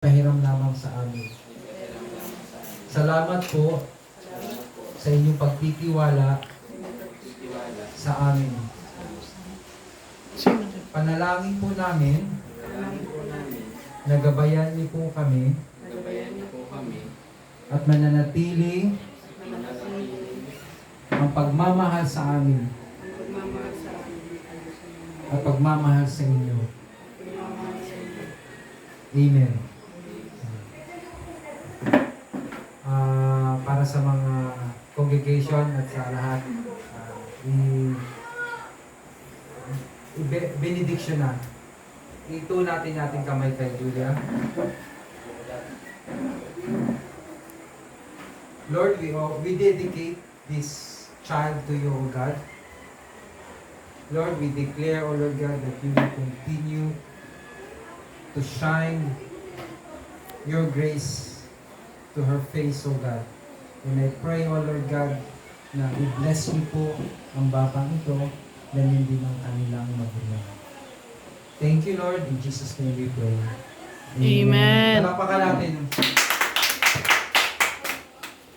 pahiram lamang sa amin. Salamat po sa inyong pagtitiwala sa amin. Panalangin po namin, nagabayan niyo po kami, at mananatili ang pagmamahal sa amin at pagmamahal sa inyo. Amen. Para sa mga congregation at sa lahat, benediction na. Ito natin ating kamay kay Julia. Lord, we dedicate this child to you, O God. Lord, we declare, O Lord God, that you will continue to shine your grace to her face, O God. And I pray, O Lord God, na i-bless niyo po ang batang ito, ganyan din ang kanilang magulang. Thank you, Lord. In Jesus' name we pray. Amen. Palakpakan natin.